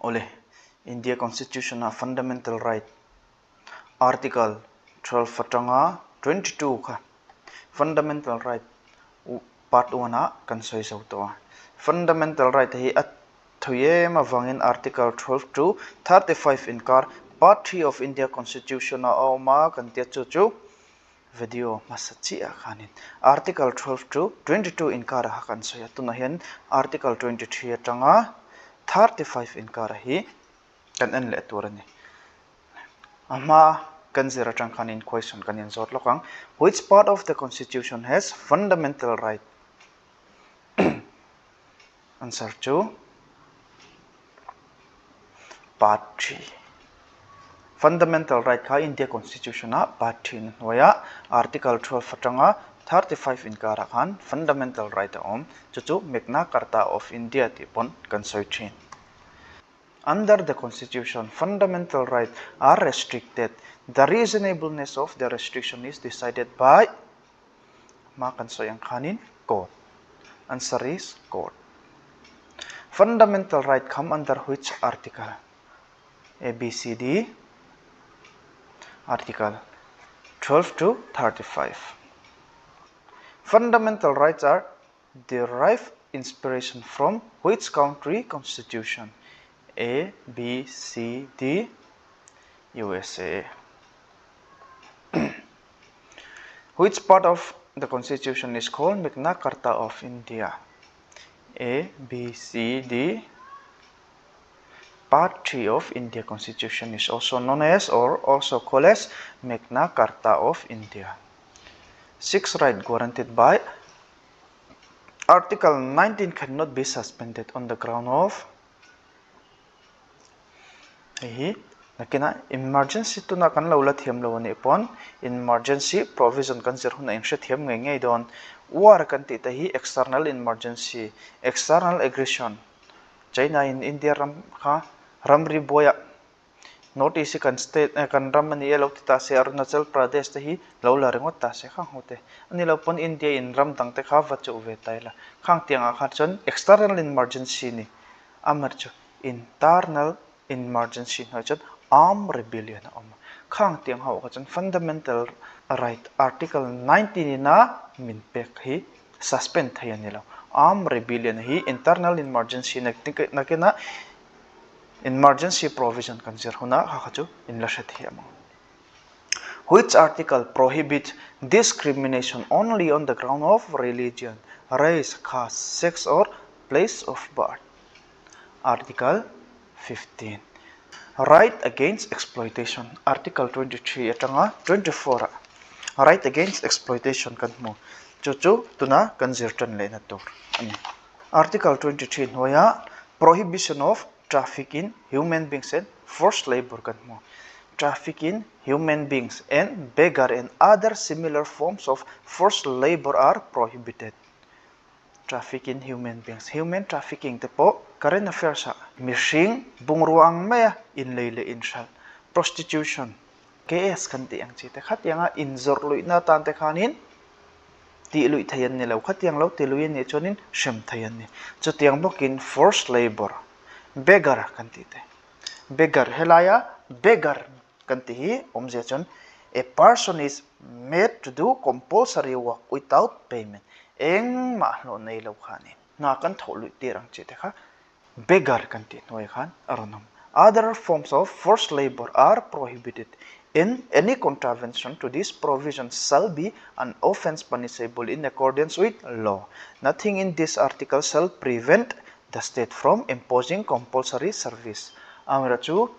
ole India Constitution a fundamental right article 12 fatanga 22 kha fundamental right part 1 a kan soi so to fundamental right hi at thoye ma wangin article 12 to 35 in kar part 3 of India Constitution a ma kan tia chu video masachi a khanin article 12 to 22 in kar ha kan soi tu na hian article 23 atanga 35 in kar hi kan en le turani ama kan zira tang khanin question kan in zot lokang which part of the constitution has fundamental right answer to part 3 fundamental right kha India Constitution a part 3 waya article 12 atanga 35 in kar khan fundamental right om chu Magna Carta of India ti pon kan soi thin. Under the Constitution, fundamental rights are restricted. The reasonableness of the restriction is decided by court. Answer is court. Fundamental right come under which article? A, B, C, D. Article 12 to 35. Fundamental rights are derived inspiration from which country constitution? A, B, C, D, USA. Which part of the constitution is called Magna Carta of India? A, B, C, D. Part 3 of India Constitution is also known as or also called as Magna Carta of India. 6 rights guaranteed by Article 19 cannot be suspended on the ground of nakina emergency to na kan lola thiam lo ni pon emergency provision kan zer huna insha thiam ngai ngai don war kan ti ta hi external emergency external aggression China in India ramri boya notice kan state kan ramani elo ta se Arunachal Pradesh ta hi lola rengot ta se khang hote ani lo pon India in ram tang te kha va chu ve taila khang tiang a kha chon external emergency ni amar chu internal emergency no chat armed rebellion khang tiang ho ka chan fundamental right article 19 ina min pek hi suspend thayani lo armed rebellion hi internal emergency nakena emergency provision kan zer huna ha chu in la shathiam which article prohibits discrimination only on the ground of religion race caste sex or place of birth? Article 15. Right against exploitation. Article 23 atanga 24. Right against exploitation kan mo. Chuchu tuna kan zirtan le na tur. Article 23 noya prohibition of traffic in human beings and forced labor kan mo. Traffic in human beings and beggar and other similar forms of forced labor are prohibited. Traffic in human beings. Human trafficking te po current affairs mishing bungruang maya in leile inshal. Prostitution. KS kan ti ang chite khat yang injor lui na tan te khanin ti lui thayan ni lo khat yang lo ti lui ni chonin shem thayan ni. Chu tiang bokin forced labor. Beggar kan ti te. Beggar helaya beggar kan ti hi omje chon a person is made to do compulsory work without payment. Eng ma lo nei lo khanin na kan tholui tirang chite kha beggar kan ti noi khan aronam other forms of forced labor are prohibited in any contravention to this provision shall be an offense punishable in accordance with law. Nothing in this article shall prevent the state from imposing compulsory service. Amrachu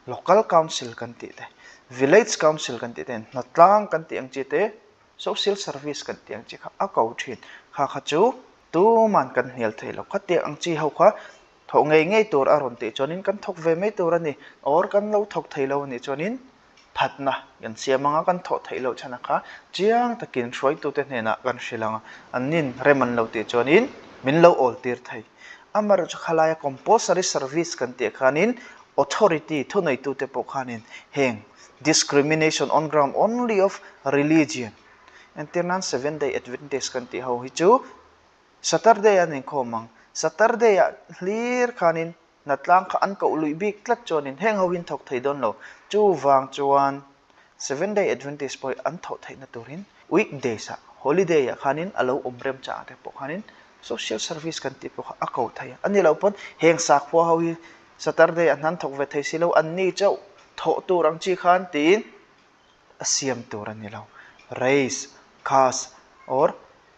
local council kan ti te village council kan ti ten natlang kan ti ang chite social service kan tiang chi kha akau thin kha kha chu tu man kan hel thailo kha te ang chi ho kha tho ngei ngei tur aron te chonin kan thok ve mai tur ani or kan lo thok thailo ni chonin phatna yan siamanga kan tho thailo chana kha chiang takin throi tu te hena kan shilanga anin reman lo te chonin min lo ol tir thai amar chu khalaya compulsory service kan te khanin authority thunai tu te po khanin heng discrimination on ground only of religion and tinan 7-day Adventist kan ti ho hi chu Saturday anin khomang Saturday clear khanin natlang kha an ko lui bik tlat chonin heng ho win thok thei don lo chu wang chuan 7-day Adventist poi an thok thei na turin weekdays a holiday a khanin alo omrem cha te po khanin social service kan ti po a ko thei ani lo pon heng sak pho ho Saturday an han thok ve thei silo an ni chau tho tu rang chi khan tin asiam tur ani lo race caste or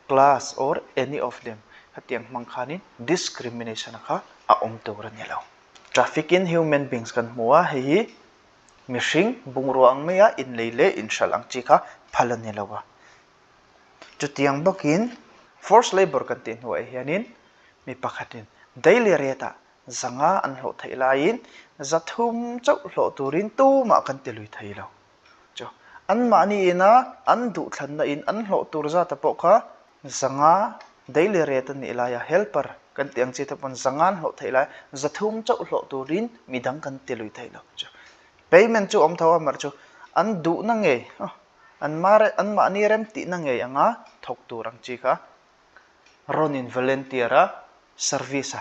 class or any of them hatiang mang khanin discrimination kha a om tur ani lo traffic in human beings kan hmuwa hei mihring bungrua ang maya in leile in shal ang chi kha phalani lawa chutiang bokin forced labor kan tin huai hianin mi pakhatin daily rate zanga an hlo thei lain zathum chau hlo turin tu ma kan ti lui thei lo cho an ma ni ina an du thlan na in an hlo tur za ta po kha zanga daily rate ni ilaya helper kan tiang chi ta pon zangan hlo thei lai zathum chau hlo turin midang kan ti lui thei lo cho payment chu om thawa mar chu an du na nge an ma ni rem ti na nge anga thok turang chi kha ronin volunteer service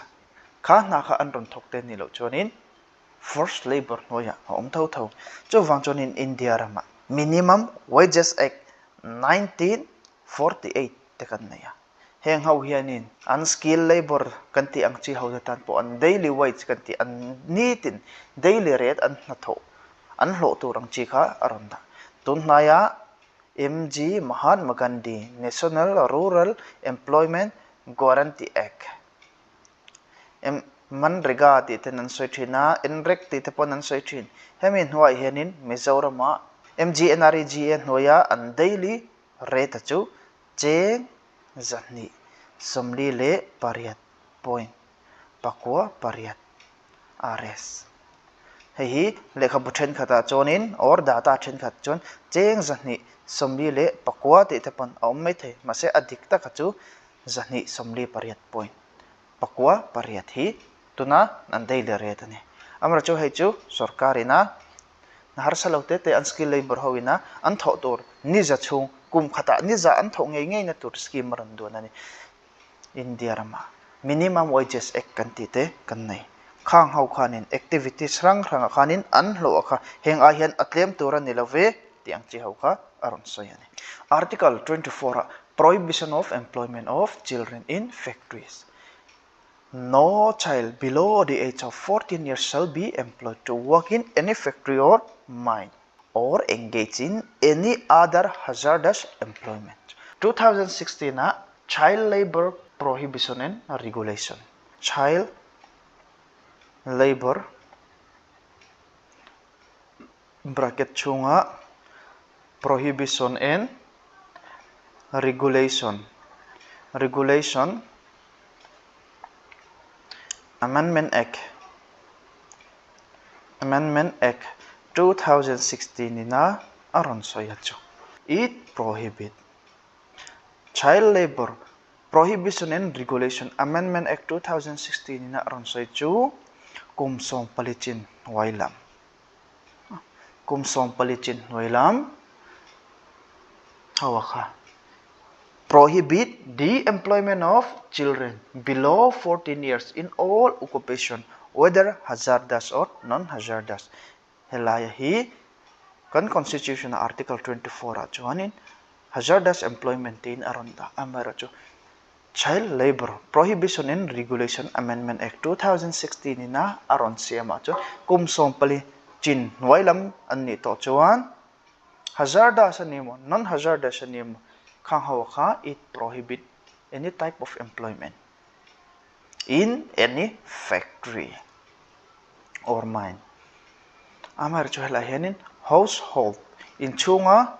kha na kha an ron thok te ni lo chonin forced labor noya om thau thau chu wang chonin India rama minimum wages act 1948 te kan na ya heng hau hianin unskilled labor kan ti ang chi hau tan po an daily wage kan ti an nitin daily rate an na tho an hlo turang chi kha aronda tun hnaya MG Mahatma Gandhi National Rural Employment Guarantee Act manrega ti tenan soithina enrek ti tepon an soithin hemin huai hianin Mizoram MGNREGN hoya an daily rate chu cheng zani somli le pariat point pakwa pariat rs hei lekha buthen khata chonin or data then khat chon cheng zani somli le pakwa ti tepon om mai the mase adik ta khachu zani somli pariat point pakwa pariat hi tuna an daily rate ani amra chu hei chu sarkarina har salote te unskilled labor hoina an tho tur ni za chung kum khata ni za an tho ngei ngei na tur scheme ran do nani India rama minimum wages act kan ti te kan nei khang hau khanin activities rang rang khanin an hlo kha heng a hian atlem tur ani love tiang chi hau kha aron soyani article 24 prohibition of employment of children in factories. No child below the age of 14 years shall be employed to work in any factory or mine or engage in any other hazardous employment. 2016 Child Labor Prohibition and Regulation. Child Labor bracket chunga Prohibition and Regulation. Amendment Act 2016 ina aron soyacho. It prohibit child labor prohibition and regulation Amendment Act 2016 ina aron soyacho kumsong palichin wailam hawaka prohibit the employment of children below 14 years in all occupation, whether hazardous or non-hazardous. Helaya hi kan constitution article 24 chuanin hazardous employment in aronda amara chu child labor prohibition and regulation amendment act 2016 ina aron siama chu kumsom pali chin wailam anni to chuan hazardous animo non-hazardous animo Kanghawa it prohibit any type of employment in any factory or mine. Amar chuhla hianin household in chunga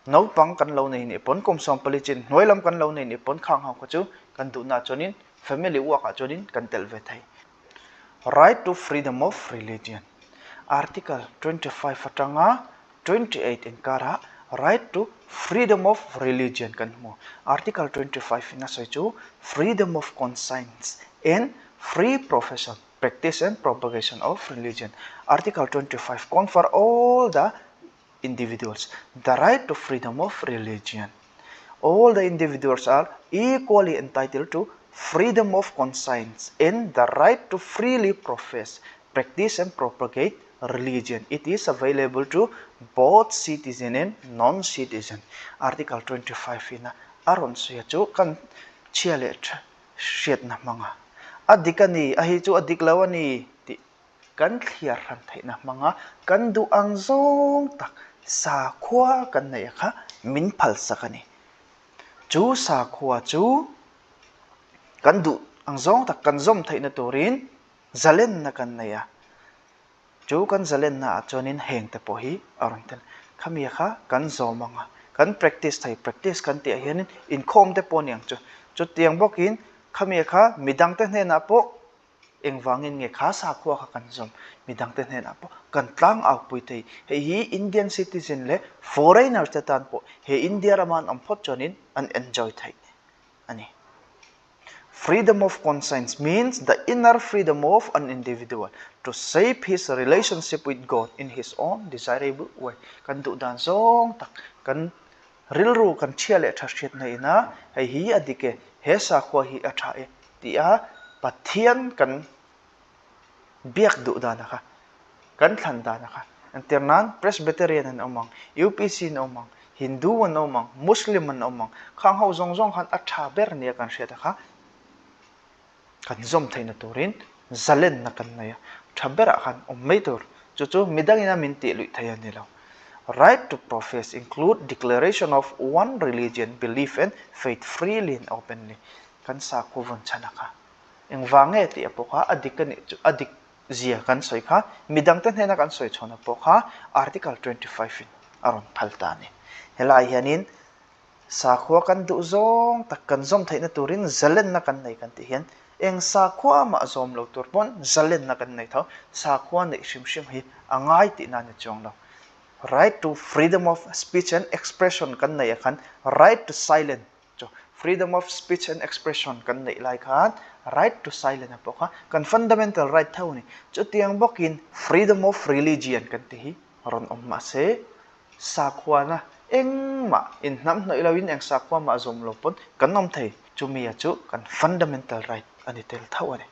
no pang kan lo nei ni pon komsom palichin noilam kan lo nei ni pon khanghaw ko chu kan du na chonin family work a chonin kan tel ve thai. Right to freedom of religion. Article 25 atanga 28 in kara right to freedom of religion kan mo article 25 na so chu freedom of conscience and free profession practice and propagation of religion article 25 confer all the individuals the right to freedom of religion all the individuals are equally entitled to freedom of conscience and the right to freely profess, practice and propagate religion. It is available to both citizen and non-citizen. Article 25 ina aron suya chu kan chiale shet na manga adikani ahi chu adiklawani ti kan thliar ran thaina manga kan du ang zong tak sa khwa kan nei kha min phal sakani chu sa khwa chu kan du ang zong tak kan zom thaina turin zalen na kan nei chu kan zalen na chonin heng te po hi aron ten khamia kha kan zomanga kan practice thai practice kan ti hianin in khom te po niang chu tiang bokin khamia kha midang te hne na po engwangin nge kha sa khwa kha kan zom midang te hne na po kan tlang au pui thei he hi Indian citizen le foreigner te tan po he India raman amphot chonin an enjoy thai ani. Freedom of conscience means the inner freedom of an individual to shape his relationship with God in his own desirable way. Kan du dan zong tak kan rilru kan chiale thashet na ina hei hi adike he sa khwa hi atha e ti a pathian kan biak du dan kha kan thlan dan kha anternan Presbyterian an omang UPC an omang Hindu an omang Muslim an omang khang ho zong zong khan atha ber ne kan shet kha kan zom thaina turin zalen na kan naya thabera khan omeitur chu midangina minti lui thaya nilo. Right to profess include declaration of one religion, belief and faith freely and openly. Kan sa kovon chanaka engwange ti apoka adikani adik zia kan soi kha midang ten hena kan soi chona poka article 25 in aron phaltani helai hianin sa khwa kan du zong tak kan zom thaina turin zalen na kan nei kan ti hian eng sa khwa ma zom lo tur pon zalen na kan nei tho sa khwa nei shim hi angai ti na ne chong lo. Right to freedom of speech and expression kan nei khan right to silence cho freedom of speech and expression kan nei lai khan right to silence apoka kan fundamental right thau ni chu tiang bokin freedom of religion kan ti hi ron ma se sa khwa na eng ma in nam noi lawin eng sa khwa ma zom lo pon kan nom thei chu mi chu kan fundamental right ani tel thau ani.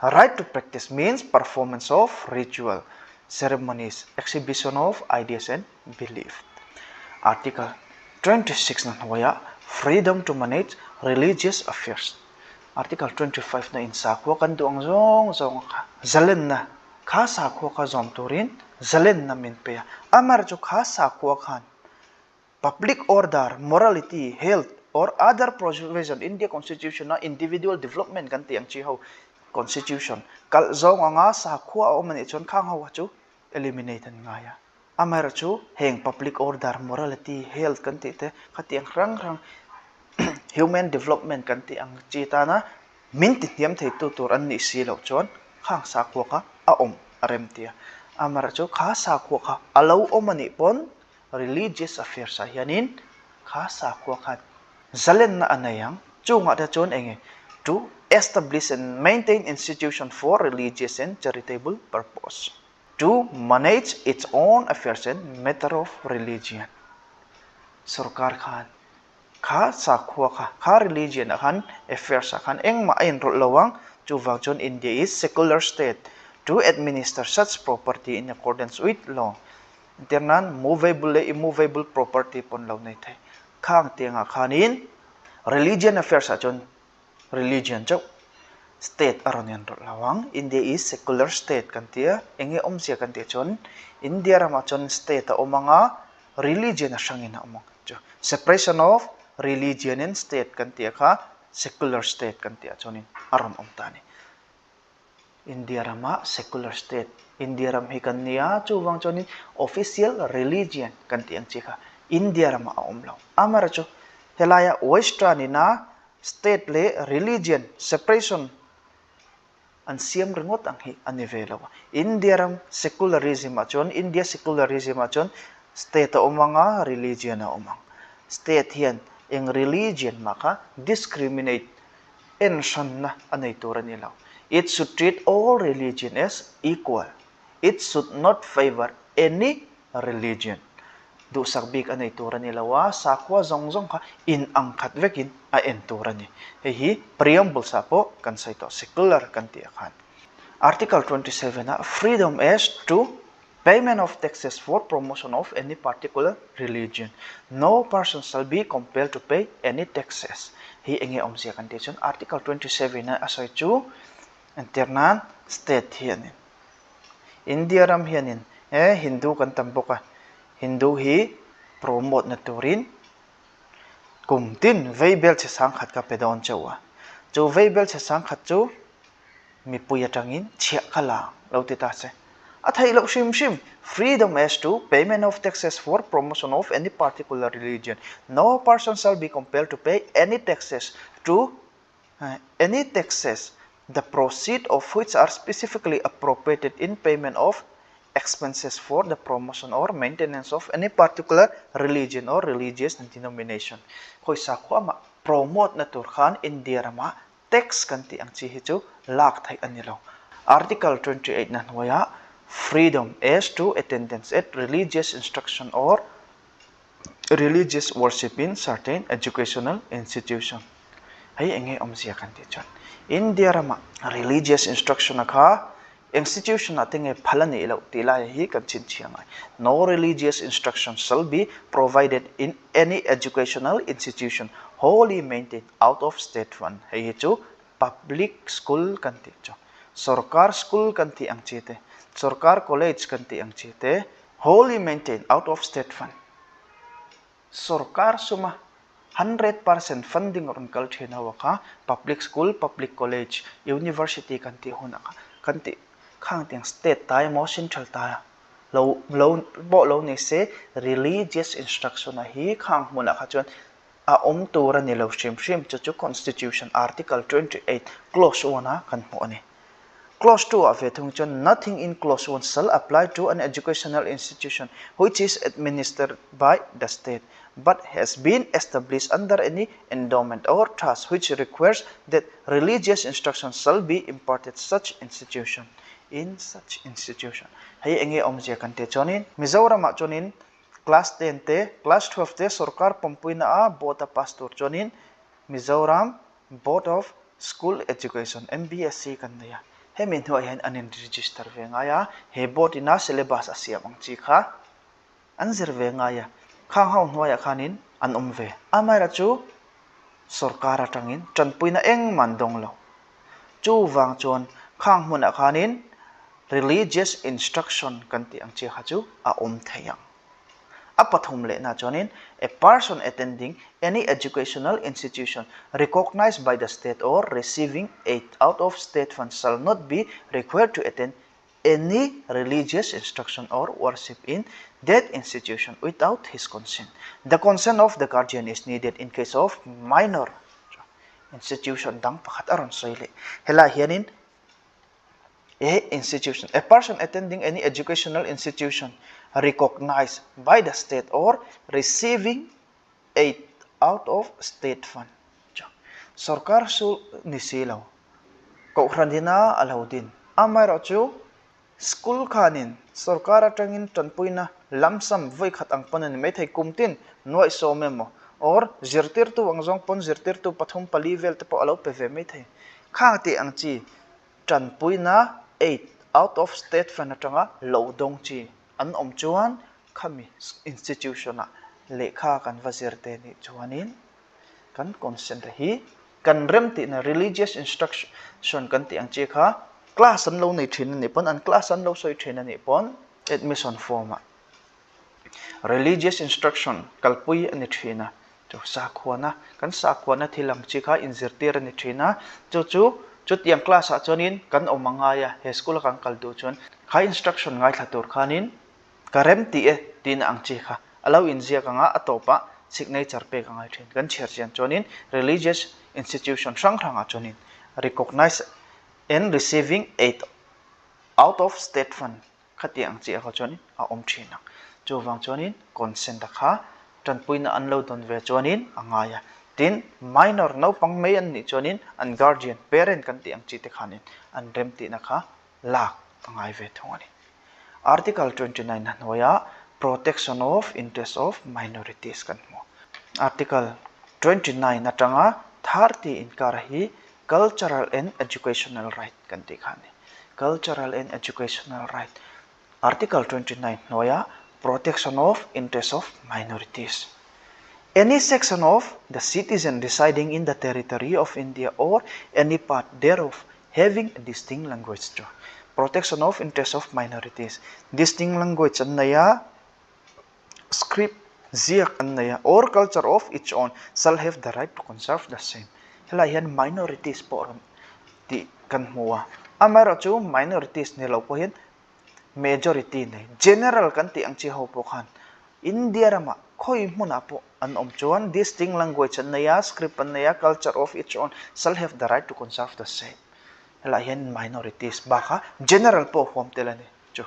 Right to practice means performance of ritual, ceremonies, exhibition of ideas and belief. Article 26 na waya freedom to manage religious affairs. Article 25 na insa khwa kan duang zong kha zalen na kha sa khwa ka zom turin zalen na min pe amar chu kha sa khwa khan public order, morality, health or other provision India constitution na individual development kan tiang chi ho constitution kal zong anga sa khwa o mani chon khang ho chu eliminate nga ya amar chu heng public order, morality, health kan ti te khatiang rang human development kan ti ang chi ta na min ti tiam thei tu tur an ni si lo chon khang sa khwa ka a arem tia amar chu kha sa khwa ka alo omani pon religious affairs a hianin kha sa khwa kha zalen na anayang chunga da chon enge to establish and maintain institution for religious and charitable purpose, to manage its own affairs and matter of religion. Sarkar khan kha sa khwa kha religion khan affairs khan eng ma in ro lawang chu wang chon India is secular state to administer such property in accordance with law. Ternan movable le immovable property pon lo nei thai khang tianga khanin religion affairs achon religion chok state aronian ro lawang India is secular state kan tia enge omsia kan ti chon India rama chon state a omanga religion a sangina omong cho separation of religion and state kan tia kha secular state kan tia chonin aron omtani India rama secular state India ram hi kan nia chu wang chonin official religion kan tiang chi kha India rama omlo amara chu helaya western ina state le religion separation an siam ringot ang hi anivelawa India ram secularism achon India secularism achon state omanga religion a omang state hian eng religion maka discriminate en shanna anei turanilaw it should treat all religion as equal. It should not favor any religion. du sakbik anei turani lawa sakwa zong kha in ang khat vekin a en turani hi preamble sa po kan sai to secular kan ti khan article 27 freedom as to payment of taxes for promotion of any particular religion. No person shall be compelled to pay any taxes. Hi enge omsia condition article 27 na asai chu internan state hianin. India ram hianin Hindu kan tamboka. Hindu hi promote na turin kumtin veibel che sang khat ka pedon chawa. Chu veibel che sang khat chu mi puya tangin chia khala lo ti ta se. Athai lo shim freedom as to payment of taxes for promotion of any particular religion. No person shall be compelled to pay any taxes to any taxes the proceeds of which are specifically appropriated in payment of expenses for the promotion or maintenance of any particular religion or religious denomination. Khoi sa khwa ma promote na tur khan India rama tax kanti ang chi hi chu lak thai anilo. Article 28 na hoya freedom as to attendance at religious instruction or religious worship in certain educational institution. Hay enge omsia kan ti chon. India rama religious instruction kha institution atinge phalani lo tilai hi kan chin chiangai. No religious instruction shall be provided in any educational institution wholly maintained out of state fund. Hay chu public school kan ti chon. Sarkar school kan ti ang chite. Sarkar college kan ti ang chite wholly maintained out of state fund. Sarkar suma 100% funding ron kalthena waka public school, public college, university kan ti huna kan ti khang tiang state tai mo central ta lo ni se religious instruction a hi khang huna kha chon a tura ni lo shim chu constitution article 28 clause 1 kan mo ani. Clause 2 of it, nothing in clause 1 shall apply to an educational institution which is administered by the state but has been established under any endowment or trust which requires that religious instruction shall be imparted such institution in such institution. Hay enge omje kante chonin Mizoram chonin class 10 te class 12 te sarkar pompuina a bota pastor chonin Mizoram Board of School Education MBSC kandaya. He min ho hen anin register ve nga ya he bot ina syllabus asiam ang chi kha an zir ve nga ya khang haun hwa ya khanin an ve amai ra chu sarkar atangin chanpuina eng mandong lo chu wang chon khang mun a khanin religious instruction kan ti ang chi kha chu a thayang apathum le na chonin a person attending any educational institution recognized by the state or receiving aid out of state funds shall not be required to attend any religious instruction or worship in that institution without his consent. The consent of the guardian is needed in case of minor institution dang pakhat aron soile hela hianin institution a person attending any educational institution recognized by the state or receiving aid out of state fund. Sarkar su nisilaw ko khrandina alaudin amai ro chu school khanin sarkar atangin tanpuina lamsam voi khat ang panan me thai kumtin noi so memo or zirtir tu angjong pon zirtir tu pathum palivel te po alo peve me thai khati ang chi tanpuina 8 out of state fund atanga lo dong chi an chuan khami institution a lekha kan vazirte ni chuanin kan consent hi kan remti na religious instruction kan ti ang chi kha class an lo nei thin ni pon an class an lo soi thin ni pon admission form religious instruction kalpui ani thina chu sa khwana kan sa khwana thilang chi kha inzirtir ni thina chu tiang class a chonin kan omanga ya he school kan kaldu chon kha instruction ngai thlatur khanin karem ti e tin ang chi kha allow in zia kanga atopa signature pe kanga thin kan chher chian chonin religious institution sang thanga chonin recognize and receiving aid out of state fund khati ang chi kha chonin a thina chu wang chonin consent kha tanpuina anlo don ve chonin angaya tin minor no pang me an ni chonin an guardian parent kan ti ang chi te khanin an rem ti na kha lak angai ve thongani. Article 29 hoya protection of interest of minorities kan mo. Article 29 na tanga 30 in karahi cultural and educational right kan ti khani. Cultural and educational right. Article 29 noya protection of interest of minorities. Any section of the citizen residing in the territory of India or any part thereof having a distinct language to protection of interest of minorities. Distinct language annaya script ziak annaya or culture of its own shall have the right to conserve the same. Hela yan minorities po ti kan muwa. Amaro chu minorities ni lo po yan majority ne general kan ti ang chi ho po kan. India rama khoi muna po an chuan distinct language annaya script annaya culture of its own shall have the right to conserve the same. Hela yan minorities baka general po hom telani chu.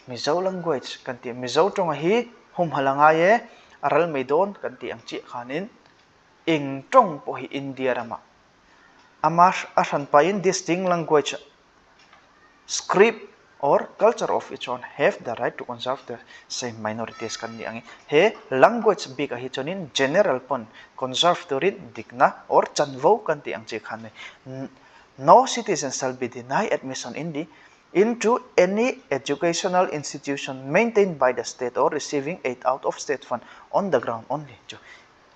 Mizo language kan ti mizo tonga hi hum halangaye aral meidon kan ti ang chi khanin ing tong po hi India rama amash asan pain distinct language script or culture of its own have the right to conserve the same minorities kan ni angi he language big hi chonin general pon conserve turin dikna or chanvo kan ti ang chi khan no citizen shall be denied admission into any educational institution maintained by the state or receiving aid out of state fund on the ground only.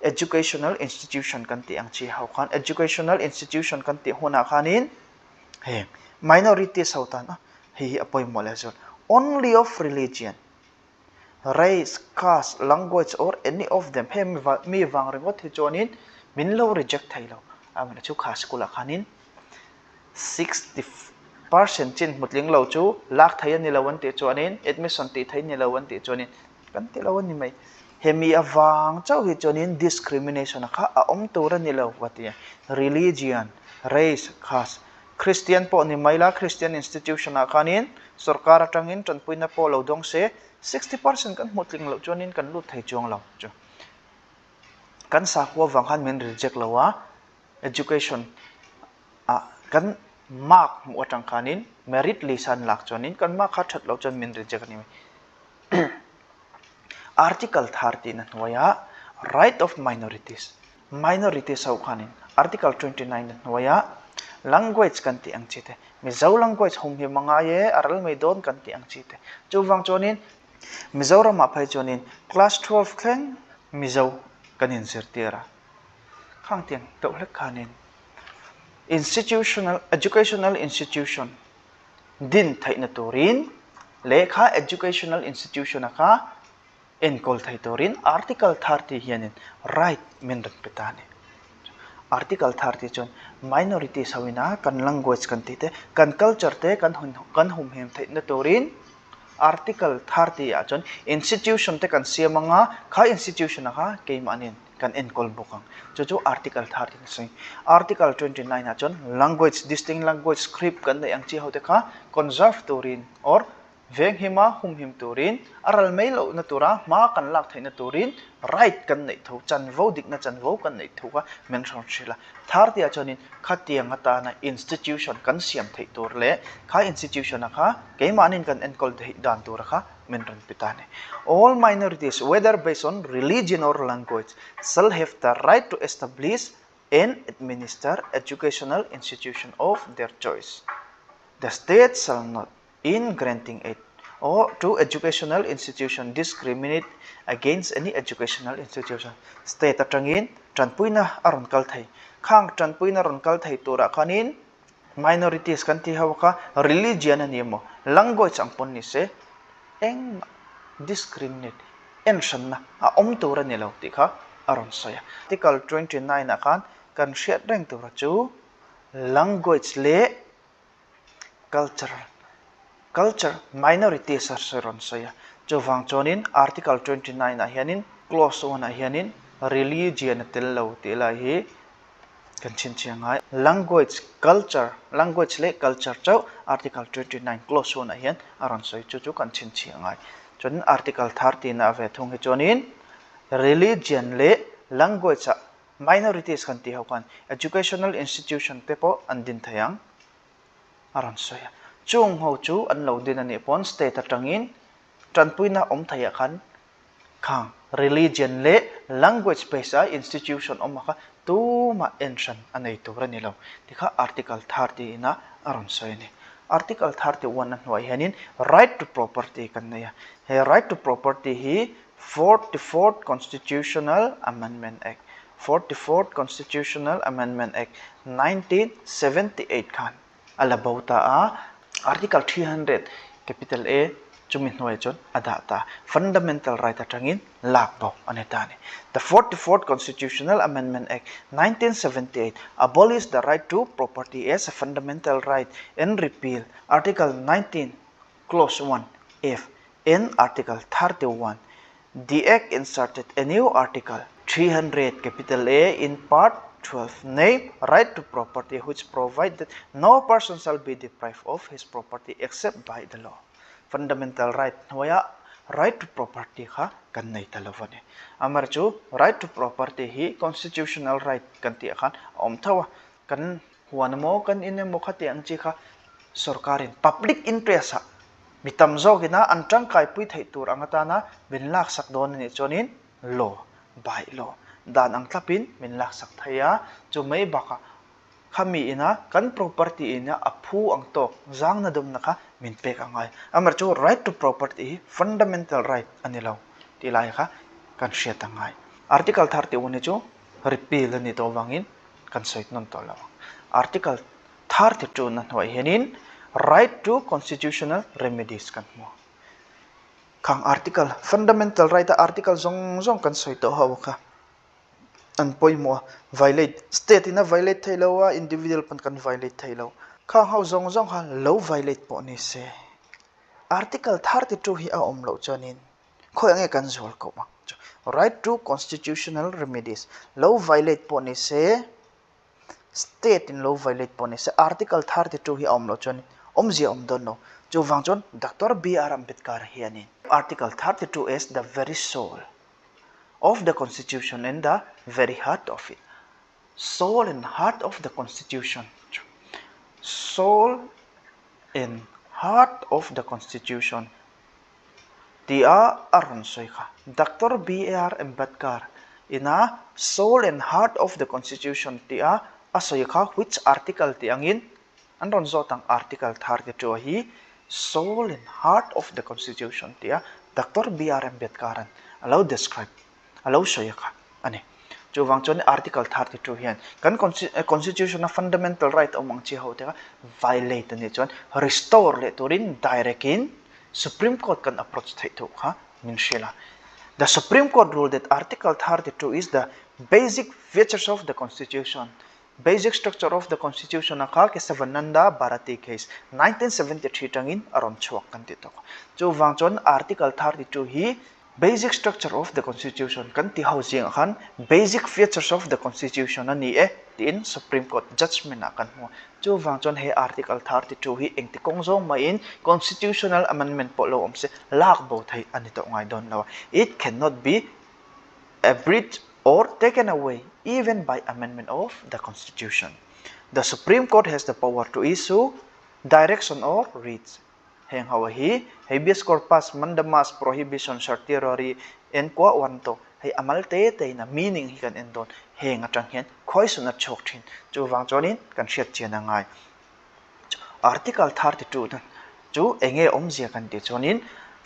Educational institution kan ti ang chi hau khan educational institution kan ti huna khanin he minorities hautan he apoy molazon only of religion, race, caste, language or any of them he mi wang ringot hi chonin min lo reject thailo amana chu khas kula khanin 60% chin mutling lo chu lak thayan ni lawan te chuanin admission ti thain ni lawan te chuanin kan ti lawan ni mai hemi awang chau hi chuanin discrimination kha a om tura ni lo watia religion race caste Christian po ni maila Christian institution a khanin sarkar atangin tanpuina po lo dong se 60% kan mutling lo chuanin kan lut thai chuang lo chu kan sa ko wang han men reject lawa education kan mark mu atang khanin merit lisan lak chonin kan ma khathat lo chon min reject ni article 30 na waya right of minorities sau khanin article 29 na waya language kan ti ang chite mizo language hum hi manga ye aral meidon kan ti ang chite chuwang chonin mizoram ma phai chonin class 12 khen mizo kanin sertira khang tiang to lek khanin institutional educational institution din thaina turin lekha educational institution aka encol thai turin article 30 hianin right min rak petani article 30 chon minorities hawina kan language kan tite kan culture te kan hum hem thaina turin article 30 a chon institution te kan siamanga kha institution aka keimanin kan encol bukang chu article 30 sing article 29 a chon language distinct language script kan ang chi hote kha conserve turin or veng hima hum him turin aral mailo natura ma kan lak thaina turin right kan nei tho chan vo dik na chan vo kan nei tho ka mention chila 30 a chonin khatiang ata na institution kan siam thei tur le kha institution a kha keimanin kan encol thei dan tur kha mention pitane all minorities whether based on religion or language shall have the right to establish and administer educational institution of their choice. The state shall not in granting aid or to educational institution discriminate against any educational institution. State atangin tranpuina aron kal thai khang tranpuina ron kal thai tura khanin minorities kan ti hawka religion animo language ang pon ni se eng discriminate en shanna a om tura ni lo ti kha aron soya article 29 akan kan shet reng tura chu language le culture minorities aron soya chuwang chonin article 29 a hianin clause 1 a hianin religion tel lo ti la hi kan chin chiangai language le culture chau article 29 clause 1 a hian aron soi chu kan chin chiangai chonin article 30 na ve thung hi chonin religion le language minorities kan ti hokan educational institution te po andin thayang aron soya chung ho chu an lo din ani pon state atangin tran puina om thaya khan khang religion le language pesa institution om kha tu ma ensan anei tu rani lo tikha article 30 na aron soini article 31 an hoi hanin right to property kan ya he right to property hi 44th constitutional amendment act 44th constitutional amendment act 1978 khan ala bauta a article 300 capital A chumin hoi chon adata fundamental right atangin lakbo anetani the 44th constitutional amendment act 1978 abolished the right to property as a fundamental right and repeal article 19 clause 1 if in article 31 the act inserted a new article 300 capital A in part 12 name right to property which provide that no person shall be deprived of his property except by the law fundamental right hoya right to property kha kan nei talovane amar chu right to property hi constitutional right kan ti khan om thawa kan huanmo kan inemo khati ang chi kha sarkarin public interest ha mitam zogina antang kai pui thei tur angata na bin lak sak don ni chonin law by law dan ang tlapin min lak sak thaya chu mai baka khami ina kan property ina aphu ang tok zang na dum naka min pek angai amar chu right to property fundamental right anilo tilai kha kan hriat angai article 31 ni chu repeal ani to wangin kan soit non to law article 32 na hoi henin right to constitutional remedies kan mo khang article fundamental right article zong kan soit to haw kha an poimo violate state ina violate thailowa individual pan kan violate thailo kha hau zong ha low violate po ni se article 32 hi a omlo chanin khoi ange kan zol ko ma right to constitutional remedies low violate po ni se state in low violate po ni se article 32 hi omlo chanin omji om don no chu wangchon Dr. B.R. Ambedkar hiani article 32 is the very soul of the constitution and the very heart of it soul and heart of the constitution soul and heart of the constitution tia aron soika Dr. B.R. Ambedkar ina soul and heart of the constitution tia asoika which article tiangin anron zotang article 32 hi soul and heart of the constitution tia Dr. B.R. Ambedkar allow describe allow soika ani chu wangchon article 32 hian kan constitution na fundamental right among chi ho te violate ni chon restore le turin direct in supreme court kan approach thai thu kha min shela the supreme court ruled that article 32 is the basic features of the constitution basic structure of the constitution akha ke savananda bharati case 1973 tangin aron chuak kan ti to chu wangchon article 32 hi basic structure of the constitution kan ti housing khan basic features of the constitution ani in supreme court judgment akan mo chu wangchon he article 32 hi engti kongjong ma in constitutional amendment po lo omse lak bo thai ani to ngai don law it cannot be abridged or taken away even by amendment of the constitution the supreme court has the power to issue direction or writs heng hawa hi habeas corpus mandamus prohibition certiorari en kwa wanto hai amalte te na meaning hi kan endon heng atang hian khoi suna chok thin chu wangchonin kan hriat chian angai article 32 na chu enge omjia kan ti chonin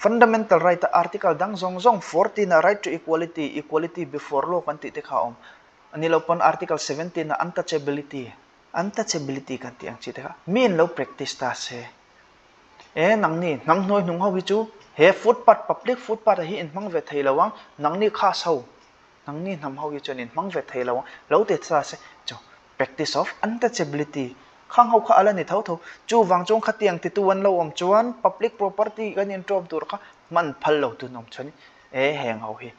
fundamental right article dang zong 14 na right to equality before law kan ti te kha om anilopon article 17 na untouchability kan ti ang chi te kha min lo practice ta se nangni nangnoi nung hawi chu he footpath public footpath hi in mang ve thei lawang nangni kha sau nangni nam hawi chonin mang ve thei lawang lo te sa se chu practice of untouchability khang hau kha ala ni thau tho chu wangchong khatiang ti tu wan lo om chuan public property kan in top tur kha man phal lo tu nom chani heng hau hi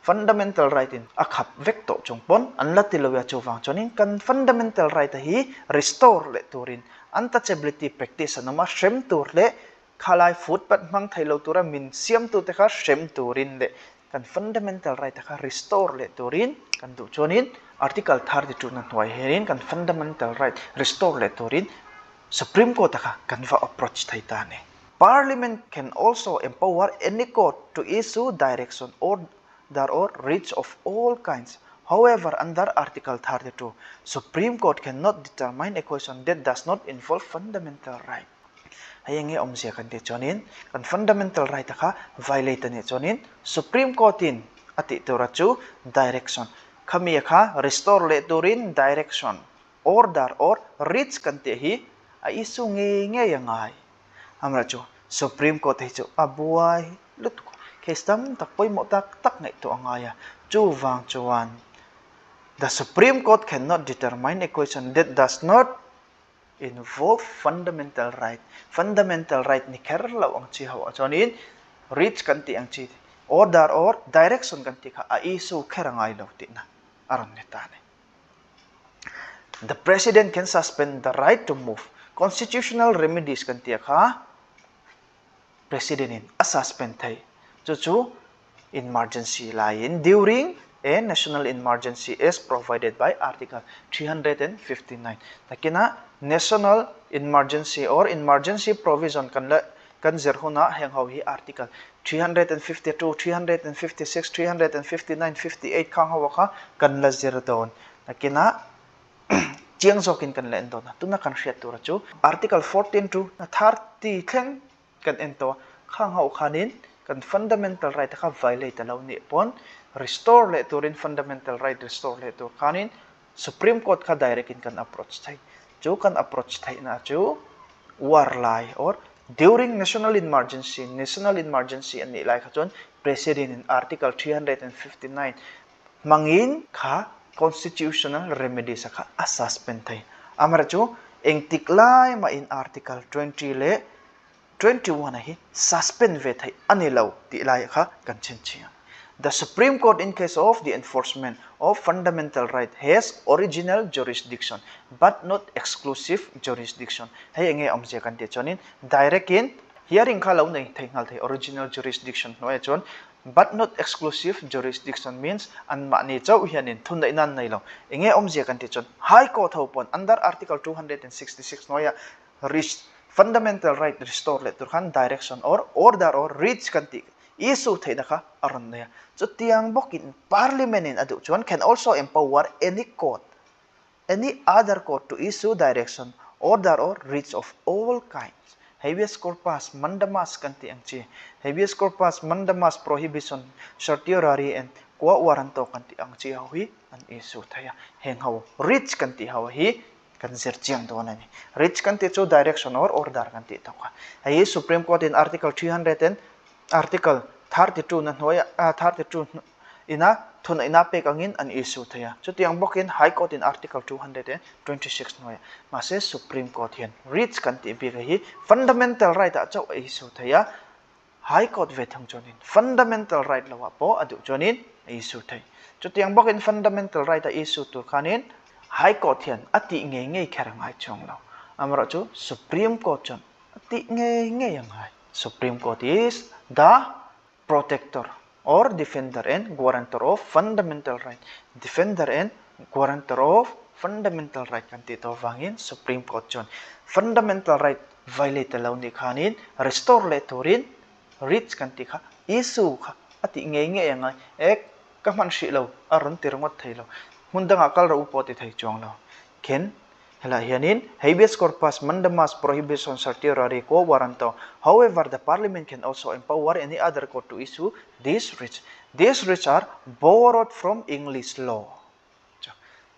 fundamental right in akhap vekto chungpon anlati lawya chu wangchonin kan fundamental right hi restore le turin untouchability practice anama shrem tur le khalai footpath mang thailo tura min siam tu te kha shrem turin le kan fundamental right kha restore le turin kan du chonin article 32 na hoi herin kan fundamental right restore le turin supreme court kha kan va approach thai ta ne Parliament can also empower any court to issue direction, order or writs of all kinds. However, under Article 32, Supreme Court cannot determine a question that does not involve fundamental right. Hayang om siya kan chonin kan fundamental right ka violate ni chonin Supreme Court in ati turachu direction kami ka restore le turin direction order or writs kan te hi a isu nge yangai amra chu Supreme Court hi chu abuai lut kestam takpoi mo tak ngai to angaya chu wang chuan the Supreme Court cannot determine a question that does not involve fundamental right. Fundamental right ni kerlaw ang chi hawa chonin reach kanti ang chi order or direction kanti ka a isu kerangay law ti na aron netane. The president can suspend the right to move constitutional remedies kanti ka president in a suspend thay chu emergency line during a national emergency is provided by Article 359. Takina national emergency or emergency provision kan zerhuna heng hawi Article 352, 356, 359, 58 kang hawa ka kan la zerdon. Takina chiang zokin kan la endo na tuna kan riat tura chu Article 14 to 30 thleng kan ento khang haw khanin kan fundamental right ka violate law ni pon restore le turin fundamental right restore le tur kanin Supreme Court ka direct in kan approach thai chu kan approach thai na chu war lai or during national emergency ani lai khachon president in Article 359 mangin kha constitutional remedy sa kha suspend thai amra chu eng tiklai ma in Article 20 le 21 hi suspend ve thai ani lo ti lai kha kan chen chia. The Supreme Court, in case of the enforcement of fundamental right, has original jurisdiction, but not exclusive jurisdiction. Hay nge om siya kan te chonin direct in hearing khalaw nei thengal the original jurisdiction no chon, but not exclusive jurisdiction means an ma ni chau hianin thun dai nan nei lo. Nge om siya kan te chon High Court hopon under Article 266 no ya fundamental right restore le turkhan direction or order or writs kan ti issue thai naka aron na so tiang bokin parliament in adu chuan can also empower any court any other court to issue direction order or writs of all kinds. Habeas corpus mandamus kanti ang chi habeas corpus mandamus prohibition certiorari and quo warranto kanti ang chi hawi an issue thaya heng haw writs kanti hawi kan serchiang do na ni writs kanti chu direction or order kanti to ka ai Supreme Court in Article 300 and Article 32 na hoya 32 ina thuna ina pe kangin an issue thaya chutiang bokin High Court in Article 226 noya mase Supreme Court hian writs kan ti bi hi fundamental right a chau issue thaya High Court ve thang chonin fundamental right lawa po adu chonin issue thai chutiang bokin fundamental right a issue tur khanin High Court hian ati nge kharangai chong lo amra chu Supreme Court chon ati nge yang hai Supreme Court is the protector or defender and guarantor of fundamental right. Defender and guarantor of fundamental right kan tito wangin Supreme Court chon. Fundamental right violate law ni khanin restore le turin writs kan ti kha issue kha ati nge yang ek kaman shi law aron tirngot thai law hundang akal ro upoti thai chong law ken hela hianin habeas corpus mandamus prohibition certiorari quo warranto. However, the parliament can also empower any other court to issue these writs. These writs are borrowed from English law.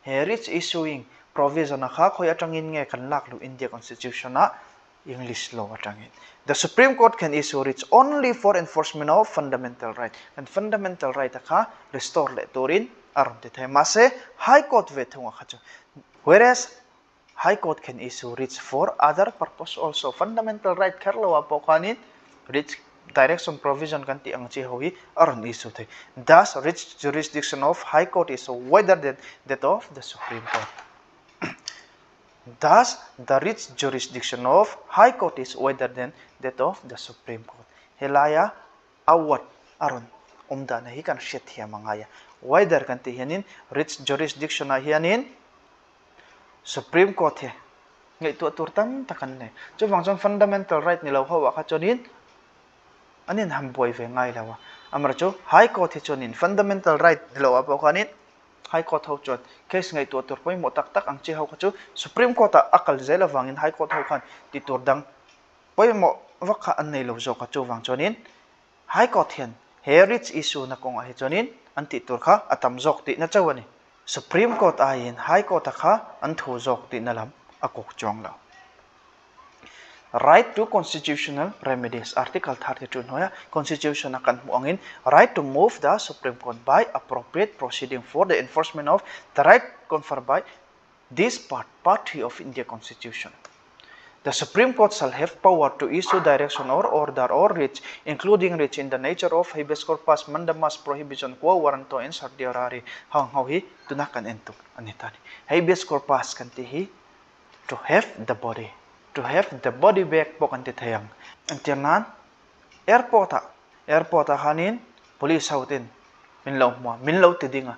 Here writs issuing provision na kha khoya tangin nge kan lak lu India constitution na English law atangin. The Supreme Court can issue writs only for enforcement of fundamental right. And fundamental right kha restore le turin aron te thai mase High Court ve thunga kha. Whereas High Court can issue writs for other purpose also. Fundamental right kerlawa po kanin writs direction provision kanti ang chi hawi aron issue thai. Thus, writs jurisdiction of High Court is wider than that of the Supreme Court. Thus, the writs jurisdiction of High Court is wider than that of the Supreme Court. Helaya awat aron umda na hikan shet hiya mangaya. Wider kanti hianin writs jurisdiction na hianin Supreme Court he ngai tu tur tam takan ne chu wang chon fundamental right ni lo hawa kha chonin anin ham boi ve ngai lawa amar chu high court hi chonin fundamental right ni lo apo khanin high court ho chon case ngai tu tur poi mo tak tak ang chi ho kha chu supreme court a akal zela wangin high court ho khan ti tur dang poi mo wakha an nei lo zo kha chu wang chonin high court hian he rich issue na kong a hi chonin an ti tur kha atam jok ti na chawani supreme court a in high court kha an thu jok ti na lam akok chong lo right to constitutional remedies article 32 noya constitution akan muangin right to move the supreme court by appropriate proceeding for the enforcement of the right conferred by this party of India constitution. The Supreme Court shall have power to issue direction or order or writ, including writ in the nature of habeas corpus, mandamus, prohibition, quo warranto, and certiorari. Hang how he do not can enter anitani. Habeas corpus can he to have the body. To have the body back pokan titayang. Until nan, airport hanin, police houtin, min law mo, min law tidinga,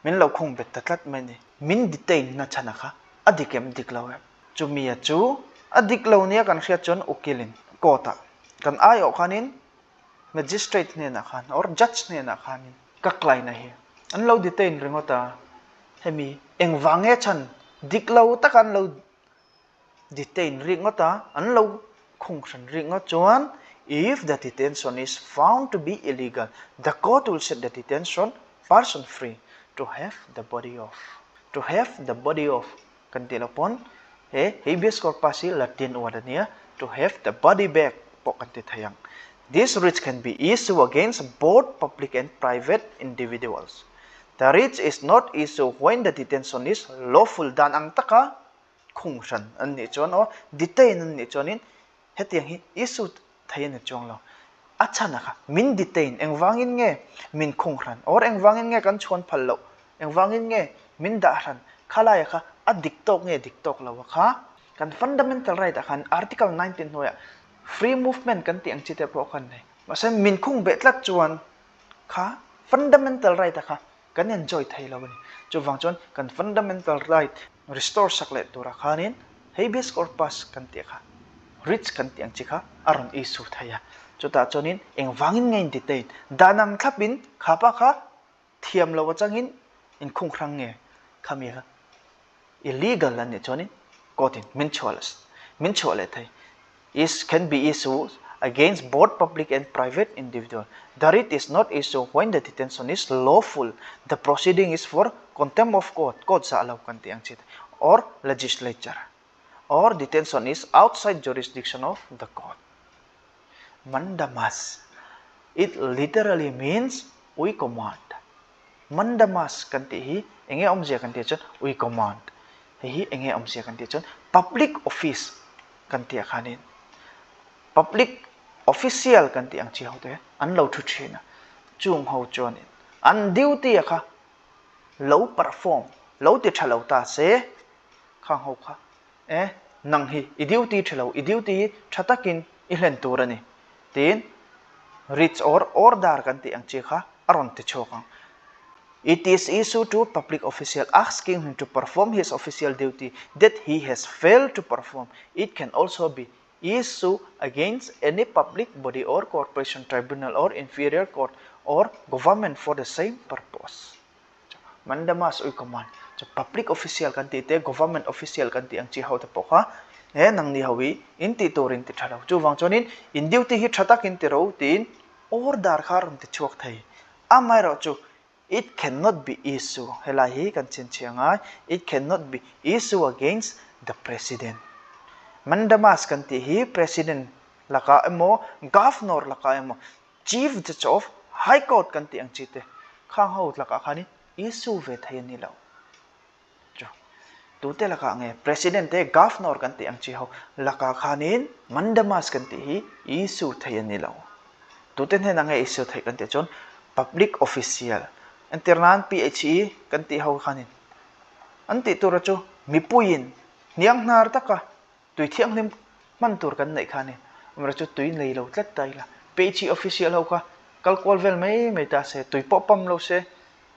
min law kung bet tatlat mani, min detain na chanaka, adikem diklaw. Chumia chu, adiklaw niya kan siya chon ukilin, kota. Kan ayo kanin, magistrate niya na kan, or judge niya na kanin, kaklay na hiya. An law detain ringota, hemi, eng vange chan, diklaw ta kan law detain ringota, an law kung san ringot chuan, if the detention is found to be illegal, the court will set the detention person free to have the body of. To have the body of. Kantil upon habeas corpus Latin wadania to have the body back po kantithayang. This writ can be issued against both public and private individuals. The writ is not issued when the detention is lawful dan ang taka kung san an ni chon o detain an ni chonin hetiang hi issue thayen chong lo achana ka min detain eng wangin nge min khung ran or eng wangin nge kan chon phal lo eng wangin nge min da ran khala ya kha adiktok nge diktok lo kha kan fundamental right kan article 19 noya free movement kan tiang chite pro kan nei masa min khung betlat chuan kha fundamental right kha kan enjoy thai lo ni chu wang chon kan fundamental right restore saklet tura khanin habeas corpus kan ti kha rich kan tiang chikha aron issue thaya chuta chonin eng wangin ngein detain danang thlapin khapa kha thiam lo changin in khung khrang nge khami ha illegal an chonin courtin min chole thai is can be issued against both public and private individual. The writ is not issued when the detention is lawful. The proceeding is for contempt of court sa alaw kan tiang chit or legislature. Or detention is outside jurisdiction of the court. Mandamas. It literally means we command. Mandamas kanti hi enge omje kanti chon we command. Hi enge omje kanti chon public office kanti akhanin. Public official kanti ang chi hote an lo thu thina chung ho chon an duty akha lo perform lo ti thalo ta se khang ho kha nang hi duty thalo duty thatakin ihlen turani tin rich or order kanti ang chi kha aron ti chokang. It is issued to public official asking him to perform his official duty that he has failed to perform. It can also be issued against any public body or corporation, tribunal or inferior court or government for the same purpose. Mandamas uy command. So public official kanti te government official kanti ang chihaw ta pokha nang ni hawi inti torin ti thalaw chu wang chonin in duty hi thatak in ti ro tin order kharon ti chuak thai amai ro chu it cannot be issued helahi kan chin chianga it cannot be issued against the president. Mandamas kanti hi president laka emo governor laka emo chief judge of high court kanti ang chite khang ho laka khani issue ve thayen ni lo jo tute laka nge president te governor kanti ang chi ho laka khanin mandamas kanti hi issue thayen ni lo tute ne nang issue thai kanti chon public official internan PHE kanti ho khanin anti tura chu mipuin niang nar taka tui thiang lim man tur kan nei khani amra chu tui nei lo tlat tai la PHE official ho ka kalkol vel mai ta se tui popam lo se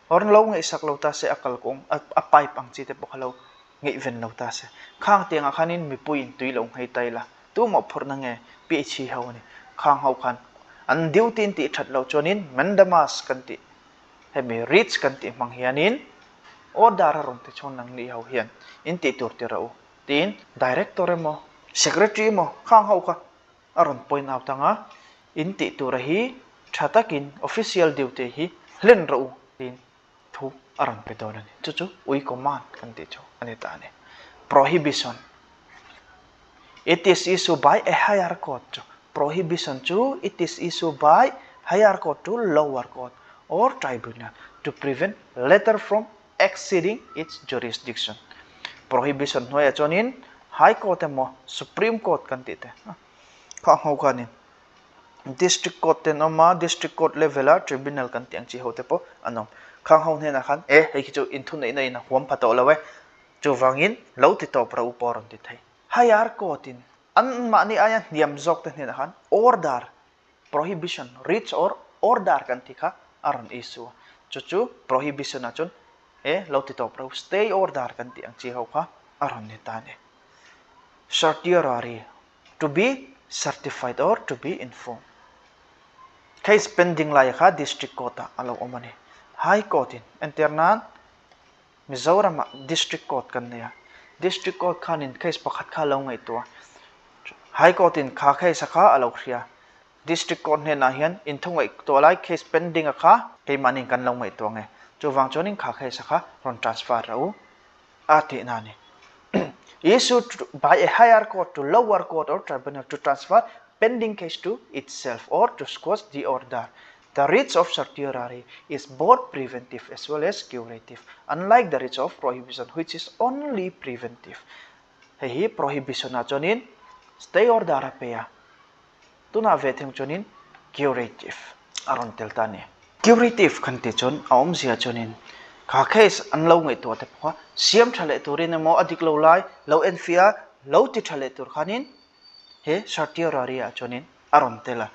or lo ngai sak lo ta se akal kong apai pang chi te pokhalo ngai ven lo ta se khang tenga khanin mi puin tui lo ngai tai la tu mo phor na nge phd ho ni khang ho khan an diu tin ti that lo chonin mandamas kan ti hemi rich kan ti mang hianin order ron te chon nang ni ho hian in ti tur te ro tin director mo secretary mo khang ho kha aron point out tanga in ti tur hi thatakin official duty hi len ro tin thu aron pe don ni chu chu ui command kan ti cho ani ta ne prohibition it is issued by a higher court prohibition chu it is issued by higher court to lower court or tribunal to prevent latter from exceeding its jurisdiction prohibition hoya chonin high court mo supreme court kan ti te kha ho khanin district court ten oma district court level a tribunal kan tiang chi hote po anom khang ho ne na khan hei chu in thu nei nei na huam phato lawe chu wangin lo ti to pra upor ti thai higher court in an ma ni aya niam jok te ne na khan order prohibition reach or order kan ti kha aron issue chu prohibition a chun lo ti to pra stay order kan tiang chi ho kha aron ne ta ne certiorari to be certified or to be informed case pending lai kha district court alo omani high court in internan Mizoram district court kan ne district court khanin case pakhat kha lo ngai to high court in kha khai sakha alo khria district court ne na hian in thungai to lai case pending a kha ke maning kan lo ngai to nge chu wang chonin kha khai sakha ron transfer rau ati na ni issued by a higher court to lower court or tribunal to transfer pending case to itself or to squash the order. The writ of certiorari is both preventive as well as curative, unlike the writ of prohibition, which is only preventive. Hey, prohibition na chonin stay order apea. Tuna veteng chonin curative. Aron teltani. Curative kanti chon aom zia chonin. Ka case an lo ngai to te pha siam thale turin mo adik lo lai lo enfia lo ti thale tur khanin he certiorari a chonin aron tela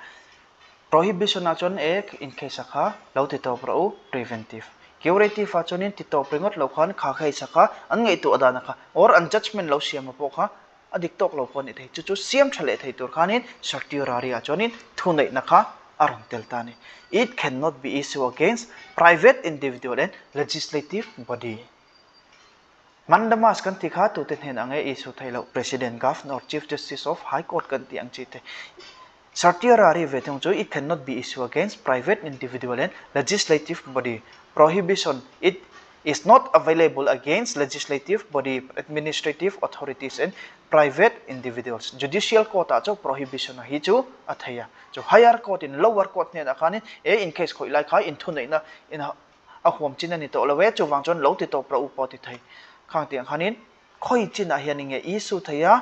prohibition a chon ek in case sakha lo ti to pro preventive curative a chonin ti to pringot lo khan kha khai sakha an ngai to adana kha or an judgment lo siam po kha adik tok lo pon thei chu siam thale thei tur khanin certiorari a chonin thunei na kha aron teltani it cannot be issued against private individual and legislative body mandamas kan tikha tu ten hen ange issue thailo president governor chief justice of high court kan tiang chi te certiorari vetong chu it cannot be issued against private individual and legislative body prohibition it is not available against legislative body administrative authorities and private individuals judicial court a chu prohibition hi chu athaya chu higher court in lower court ne akhani in case khoi lai kha in thu nei na in a hom chin ani to lawe chu wang chon lo ti to pra upo ti thai khang tiang khanin khoi chin a hian nge issue thaya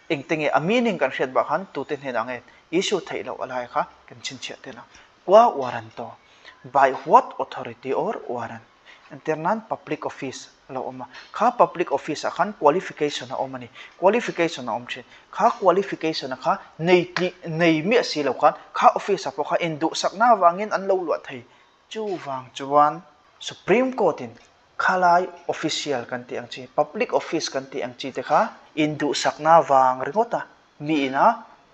eng tenge a meaning kan hret ba khan tu ten hen ange issue thai lo alai kha kan chin che te na kwa warrant to by what authority or warrant internan public office lo oma kha public office a khan qualification a omani qualification a omche kha qualification a kha nei mi si lo khan kha office a po kha indu sakna wangin an lo lo thai chu wang chuan supreme court in khalai official kan ti angchi public office kan ti angchi te kha indu sakna wang ringota mi ina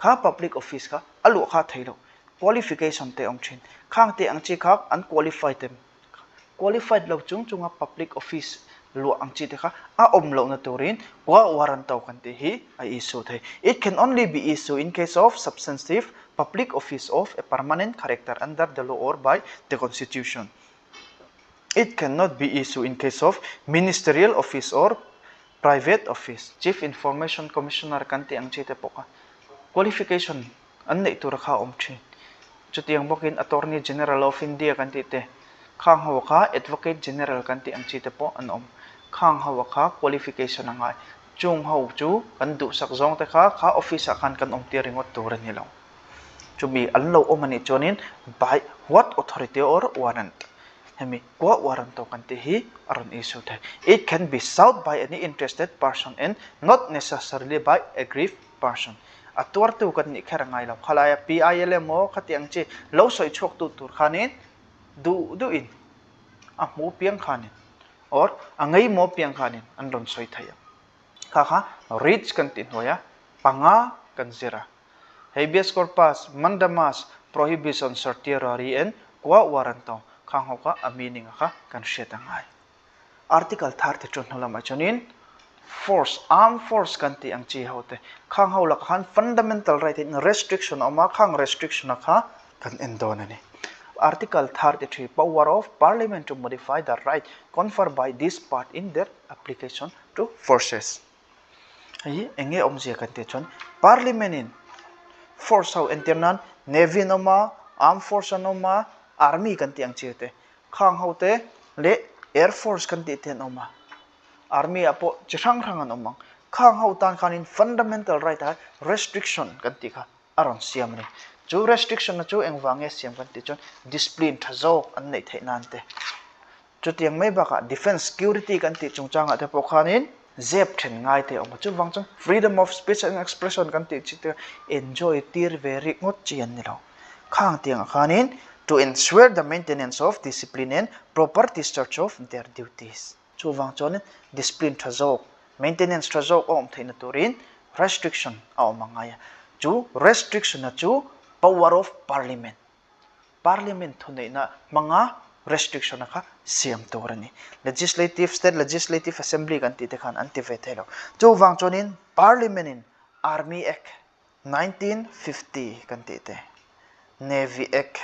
kha public office kha alu kha thailo qualification te omchin khang te angchi kha unqualified tem qualified lo chunga public office lo angchi te kha a om lo na turin wa warrant to kan te hi a issue thai it can only be issued in case of substantive public office of a permanent character under the law or by the constitution it cannot be issued in case of ministerial office or private office chief information commissioner kan te angchi te poka qualification an nei tur kha omthi chutiang bokin attorney general of india kan ti te khang hawa kha advocate general kan ti angchi te po an om khang hawa kha qualification angai chung ho chu kan du sak zong te kha office khan kan om ti ringot tur ni lo chubi an lo omani chonin by what authority or warrant hemi kwa warrant to kan ti hi aron issue thai it can be sought by any interested person and not necessarily by aggrieved person atwar tu kan ni kharangai lo khalaya pilm mo khatiang chi lo soi chok tu tur khanin du in a mu piang khanin or angai mo piang khanin anron soi thaya kha reach kan tin hoya panga kan zira habeas corpus mandamus prohibition certiorari and qua warranto khang hoka a meaning kha kan shetangai article 32 holam achonin force armed force kanti ang chi hote khang ho lak han fundamental right in restriction ama khang restriction kha kan endon ani article 33 power of parliament to modify the right conferred by this part in their application to forces hi enge omje kanti chon parliament in force how internal navy noma armed force noma army kanti ang chi te khang hote le air force kanti te noma army apo chang rangan omang khang hau tan khanin fundamental right ha restriction kanti kha aron siam ni chu restriction na chu engwange siam kanti chon discipline thazok an nei thainan te chu tiang mai ba ka defense security kanti chungchang ate po khanin zep then ngai te om chu wang chon freedom of speech and expression kanti chite enjoy tir very ngot chian ni lo khang tiang khanin to ensure the maintenance of discipline and proper discharge of their duties chu wang chon discipline thazok maintenance thazok om theina turin restriction aw mangaya chu restriction na chu power of parliament thuneina manga restriction kha siam torani legislative state legislative assembly kan ti te khan anti vethelo chu wang chonin parliament in army act 1950 kan ti te navy act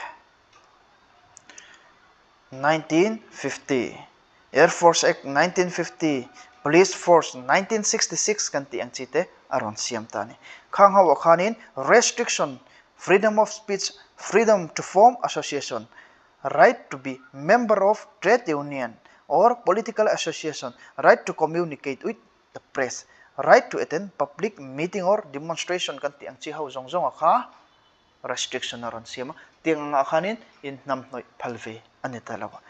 1950 Air Force Act 1950, Police Force 1966 kanti ang chite aron siam tani. Khang hawa khanin restriction, freedom of speech, freedom to form association, right to be member of trade union or political association, right to communicate with the press, right to attend public meeting or demonstration kanti ang chi hau zongjong akha restriction aron siam tiang akhanin in namnoi phalve anita lawa.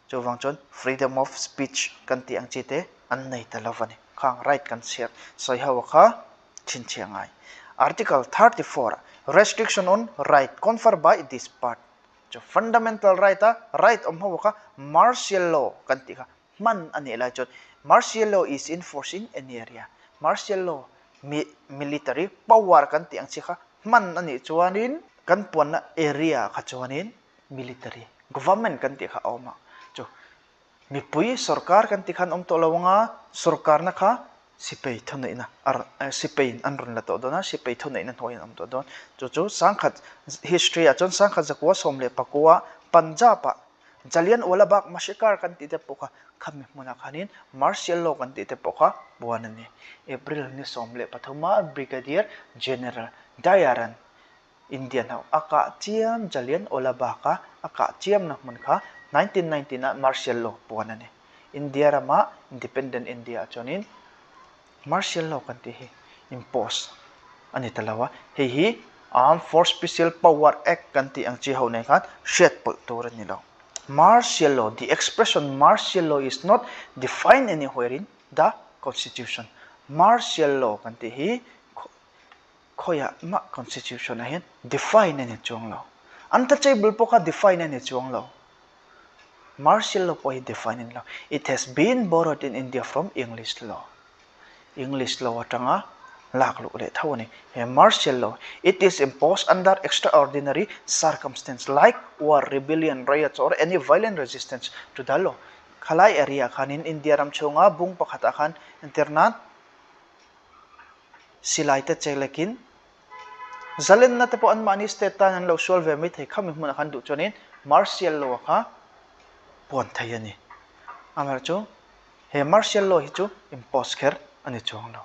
Chu wang chon freedom of speech kanti ang chite an nei talavani khang right kan share soi hawa kha chinchiangai article 34 restriction on right conferred by this part chu fundamental right right om hawa kha martial law kanti kha man ani la chon martial law is enforced in any area martial law military power kanti ang chi kha man ani chuanin kan pon na area kha chuanin military government kanti kha oma mipui sarkar kan tikhan om to lawanga sarkar na kha sipei thonei na sipei anrun la to dona sipei thonei na hoin om to don chu sangkhat history achon sangkhat zakwa somle pakwa punjab jalian wala bak massacre kan ti te poka khami muna khanin martial law kan ti te poka buanani april ni somle pathoma brigadier general dayaran indian haw aka chiam jalian wala baka aka chiam na mun kha 1990 na martial law puanani india rama independent india chonin martial law kanti hi impose ani talawa hi armed force special power act kanti ang chi ho nei khan shet pol tur ni lo martial law the expression martial law is not defined anywhere in the constitution martial law kanti hi khoya ma constitution a hin define ani chong lo untouchable poka define ani chong lo martial law po defining law. It has been borrowed in India from English law. English law atanga laklu le thawani. Martial law. It is imposed under extraordinary circumstances like war, rebellion, riots, or any violent resistance to the law. Khalai area khanin India ram chunga bung pakhata khan internat silaita chelekin zalen na tepo an mani state tan law solve mi thei khami mun khan du chonin martial law kha pon thayani amar chu he martial law hi chu impose kher ani chong lo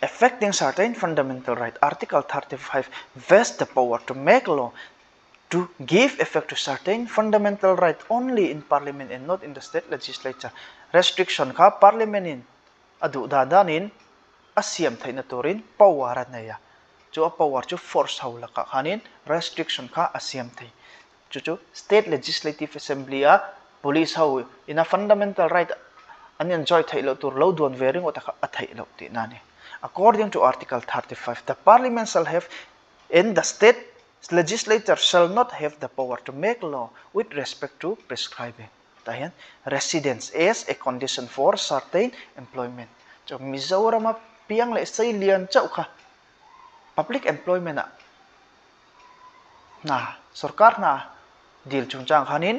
affecting certain fundamental right article 35 vests the power to make law to give effect to certain fundamental right only in parliament and not in the state legislature restriction kha parliament in adu dadanin asiam thaina turin power anaya chu power chu force haula ka khanin restriction kha asiam thai chu state legislative assembly a police how in a fundamental right an enjoy thailo tur lo don vering ota athai lo ti nani according to article 35 the parliament shall have in the state legislature shall not have the power to make law with respect to prescribing ta hian residence as a condition for certain employment cho Mizoram piang le sei lian chau kha public employment na sarkar na deal chungchang khanin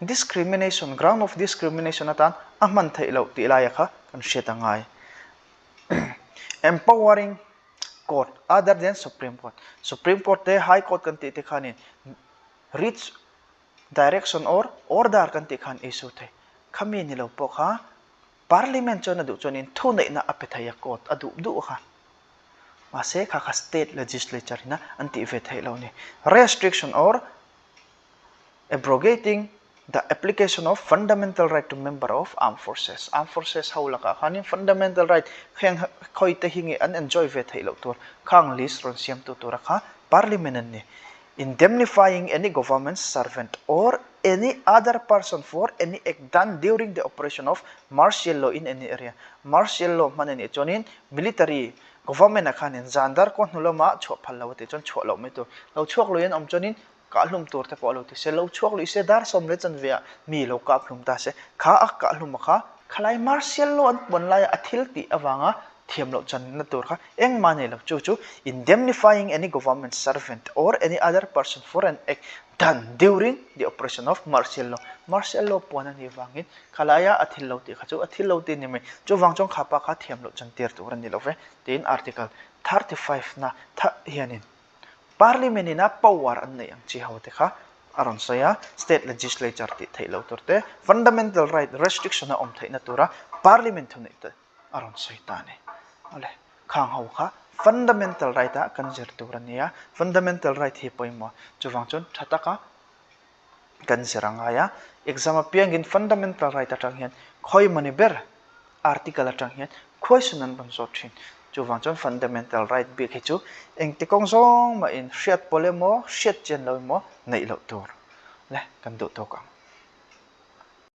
discrimination ground of discrimination atan aman thailo ti la ya kha kan shetangai empowering court other than supreme court te high court kan ti te khanin reach direction or order kan ti khan issue the khami ni lo po kha parliament chona du chonin thu nei na apethaya court adu du kha mase kha kha state legislature na anti ve thailo ni restriction or abrogating the application of fundamental right to member of armed forces haula ka khanin fundamental right kheng khoi te hingi an enjoy ve thailo tur khang list ron siam tu tur kha parliament an ni indemnifying any government servant or any other person for any act done during the operation of martial law in any area martial law manani chonin military government akhanin zandar ko hnulama chho phalo te chon chho lo me tu lo chuak loyan om chonin ka hlum tur te polo ti se lo chuak lu se dar som le chan via mi lo ka hlum ta se kha a ka hlum kha khalai martial law an bon lai athil ti awanga thiam lo chan na tur kha eng mane lo chu chu indemnifying any government servant or any other person for an act done during the operation of martial law pon ani wangin khalaya athil lo ti kha chu athil lo ti ni me chu wang chong khapa kha thiam lo chan ter tur ani lo ve tin article 35 na tha hianin parliament ina power an nei ang chi haute kha aron saya state legislature ti thailo turte fundamental right restriction na om thaina tura parliament thune te aron sai ta ne ale khang hau kha fundamental right a kanjer turania fundamental right hi poimo chuwang chon thataka kanseranga ya exam apiang in fundamental right atang hian khoi mani ber article atang hian khoi sunan ban so thin chuwang chon fundamental right bi khichu eng ti kong song ma in hriat polemo hriat chen lo mo nei lo tur le kan du to ka